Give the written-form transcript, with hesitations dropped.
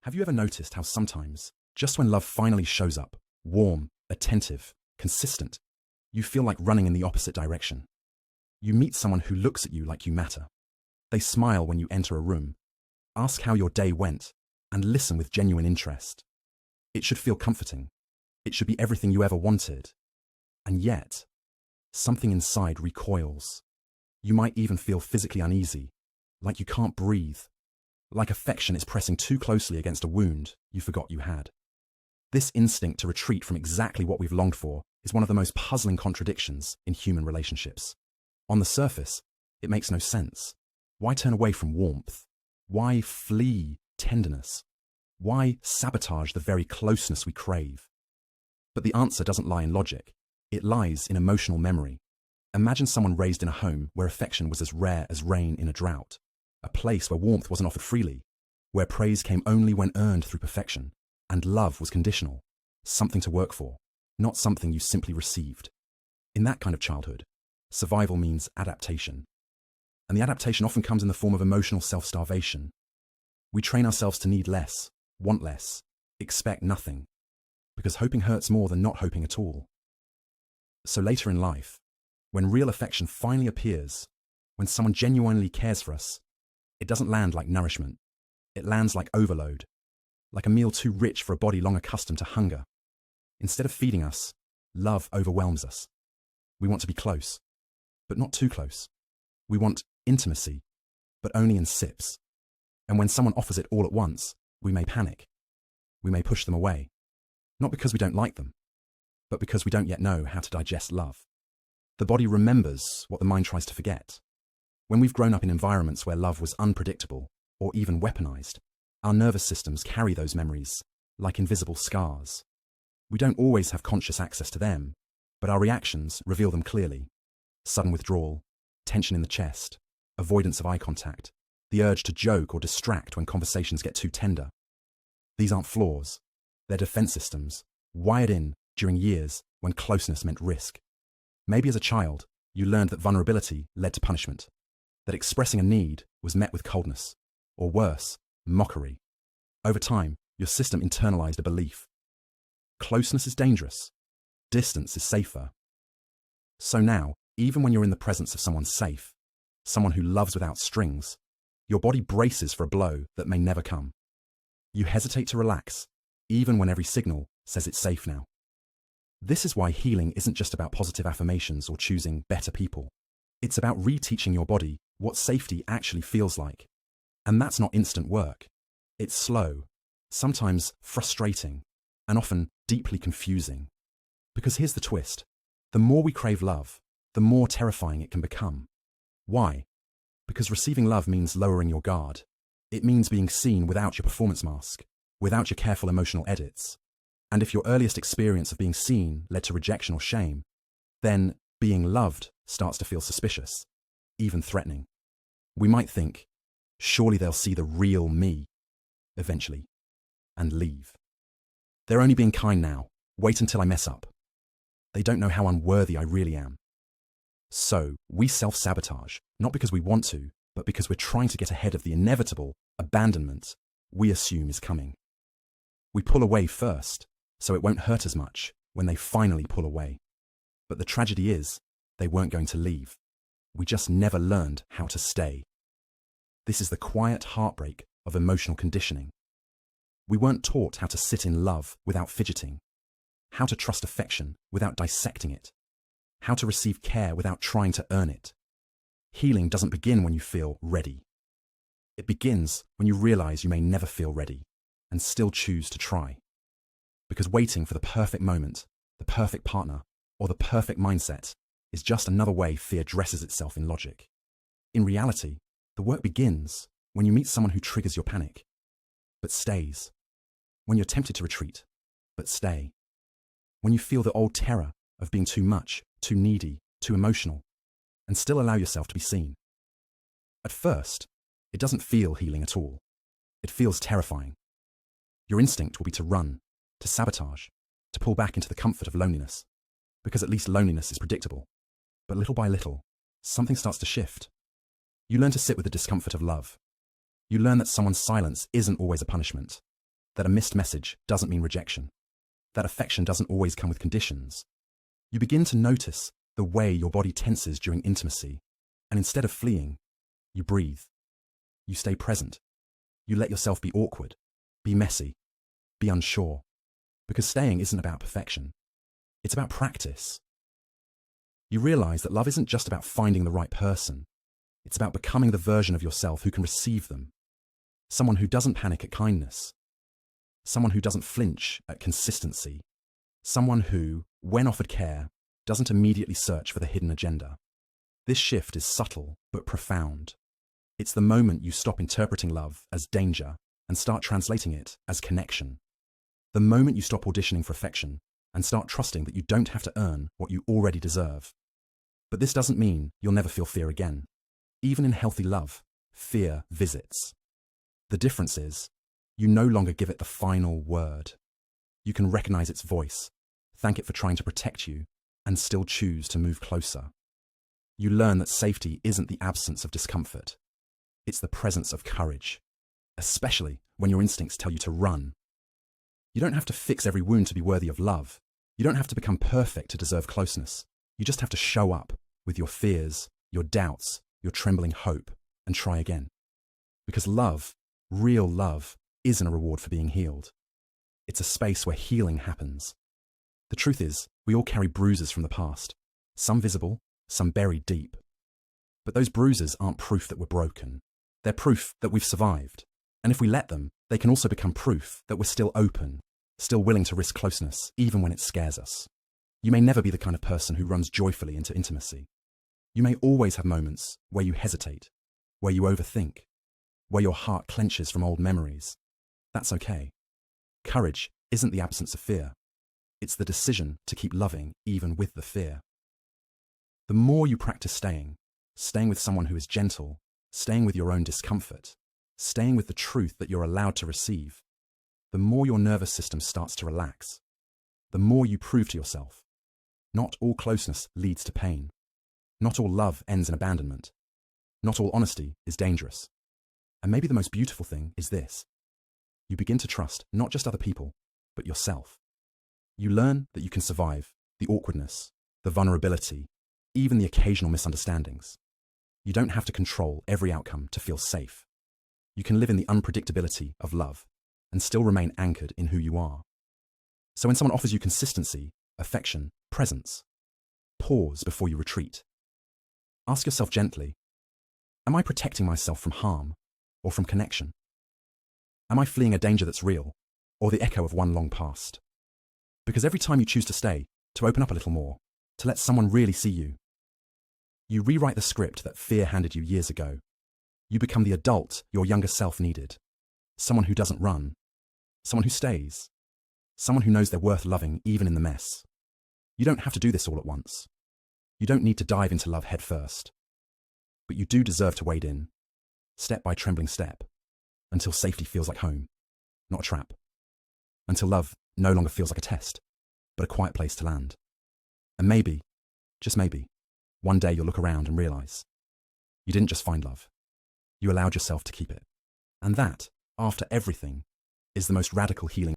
Have you ever noticed how sometimes, just when love finally shows up, warm, attentive, consistent, you feel like running in the opposite direction? You meet someone who looks at you like you matter. They smile when you enter a room, ask how your day went, and listen with genuine interest. It should feel comforting. It should be everything you ever wanted. And yet, something inside recoils. You might even feel physically uneasy, like you can't breathe, like affection is pressing too closely against a wound you forgot you had. This instinct to retreat from exactly what we've longed for is one of the most puzzling contradictions in human relationships. On the surface, it makes no sense. Why turn away from warmth? Why flee tenderness? Why sabotage the very closeness we crave? But the answer doesn't lie in logic. It lies in emotional memory. Imagine someone raised in a home where affection was as rare as rain in a drought, a place where warmth wasn't offered freely, where praise came only when earned through perfection, and love was conditional, something to work for, not something you simply received. In that kind of childhood, survival means adaptation. And the adaptation often comes in the form of emotional self-starvation. We train ourselves to need less, want less, expect nothing, because hoping hurts more than not hoping at all. So later in life, when real affection finally appears, when someone genuinely cares for us, it doesn't land like nourishment. It lands like overload, like a meal too rich for a body long accustomed to hunger. Instead of feeding us, love overwhelms us. We want to be close, but not too close. We want intimacy, but only in sips. And when someone offers it all at once, we may panic. We may push them away, not because we don't like them, but because we don't yet know how to digest love. The body remembers what the mind tries to forget. When we've grown up in environments where love was unpredictable or even weaponized, our nervous systems carry those memories like invisible scars. We don't always have conscious access to them, but our reactions reveal them clearly. Sudden withdrawal, tension in the chest, avoidance of eye contact, the urge to joke or distract when conversations get too tender. These aren't flaws. They're defense systems, wired in during years when closeness meant risk. Maybe as a child, you learned that vulnerability led to punishment, that expressing a need was met with coldness, or worse, mockery. Over time, your system internalized a belief. Closeness is dangerous. Distance is safer. So now, even when you're in the presence of someone safe, someone who loves without strings, your body braces for a blow that may never come. You hesitate to relax, even when every signal says it's safe now. This is why healing isn't just about positive affirmations or choosing better people. It's about reteaching your body what safety actually feels like. And that's not instant work. It's slow, sometimes frustrating, and often deeply confusing. Because here's the twist. The more we crave love, the more terrifying it can become. Why? Because receiving love means lowering your guard. It means being seen without your performance mask, without your careful emotional edits. And if your earliest experience of being seen led to rejection or shame, then being loved starts to feel suspicious, even threatening. We might think, surely they'll see the real me, eventually, and leave. They're only being kind now. Wait until I mess up. They don't know how unworthy I really am. So we self-sabotage, not because we want to, but because we're trying to get ahead of the inevitable abandonment we assume is coming. We pull away first, so it won't hurt as much when they finally pull away. But the tragedy is, they weren't going to leave. We just never learned how to stay. This is the quiet heartbreak of emotional conditioning. We weren't taught how to sit in love without fidgeting, how to trust affection without dissecting it, how to receive care without trying to earn it. Healing doesn't begin when you feel ready. It begins when you realize you may never feel ready and still choose to try. Because waiting for the perfect moment, the perfect partner, or the perfect mindset is just another way fear dresses itself in logic. In reality, the work begins when you meet someone who triggers your panic, but stays. When you're tempted to retreat, but stay. When you feel the old terror of being too much, too needy, too emotional, and still allow yourself to be seen. At first, it doesn't feel healing at all. It feels terrifying. Your instinct will be to run, to sabotage, to pull back into the comfort of loneliness, because at least loneliness is predictable. But little by little, something starts to shift. You learn to sit with the discomfort of love. You learn that someone's silence isn't always a punishment, that a missed message doesn't mean rejection, that affection doesn't always come with conditions. You begin to notice the way your body tenses during intimacy, and instead of fleeing, you breathe. You stay present. You let yourself be awkward, be messy, be unsure, because staying isn't about perfection. It's about practice. You realize that love isn't just about finding the right person. It's about becoming the version of yourself who can receive them. Someone who doesn't panic at kindness. Someone who doesn't flinch at consistency. Someone who, when offered care, doesn't immediately search for the hidden agenda. This shift is subtle but profound. It's the moment you stop interpreting love as danger and start translating it as connection. The moment you stop auditioning for affection and start trusting that you don't have to earn what you already deserve. But this doesn't mean you'll never feel fear again. Even in healthy love, fear visits. The difference is, you no longer give it the final word. You can recognize its voice, thank it for trying to protect you, and still choose to move closer. You learn that safety isn't the absence of discomfort. It's the presence of courage, especially when your instincts tell you to run. You don't have to fix every wound to be worthy of love. You don't have to become perfect to deserve closeness. You just have to show up with your fears, your doubts, your trembling hope, and try again. Because love, real love, isn't a reward for being healed. It's a space where healing happens. The truth is, we all carry bruises from the past, some visible, some buried deep. But those bruises aren't proof that we're broken. They're proof that we've survived. And if we let them, they can also become proof that we're still open, still willing to risk closeness, even when it scares us. You may never be the kind of person who runs joyfully into intimacy. You may always have moments where you hesitate, where you overthink, where your heart clenches from old memories. That's okay. Courage isn't the absence of fear. It's the decision to keep loving even with the fear. The more you practice staying with someone who is gentle, staying with your own discomfort, staying with the truth that you're allowed to receive, the more your nervous system starts to relax. The more you prove to yourself, not all closeness leads to pain. Not all love ends in abandonment. Not all honesty is dangerous. And maybe the most beautiful thing is this. You begin to trust not just other people, but yourself. You learn that you can survive the awkwardness, the vulnerability, even the occasional misunderstandings. You don't have to control every outcome to feel safe. You can live in the unpredictability of love and still remain anchored in who you are. So when someone offers you consistency, affection, presence, pause before you retreat. Ask yourself gently, am I protecting myself from harm or from connection? Am I fleeing a danger that's real or the echo of one long past? Because every time you choose to stay, to open up a little more, to let someone really see you, you rewrite the script that fear handed you years ago. You become the adult your younger self needed. Someone who doesn't run. Someone who stays. Someone who knows they're worth loving even in the mess. You don't have to do this all at once. You don't need to dive into love head first. But you do deserve to wade in, step by trembling step, until safety feels like home, not a trap. Until love no longer feels like a test, but a quiet place to land. And maybe, just maybe, one day you'll look around and realize you didn't just find love. You allowed yourself to keep it. And that, after everything, is the most radical healing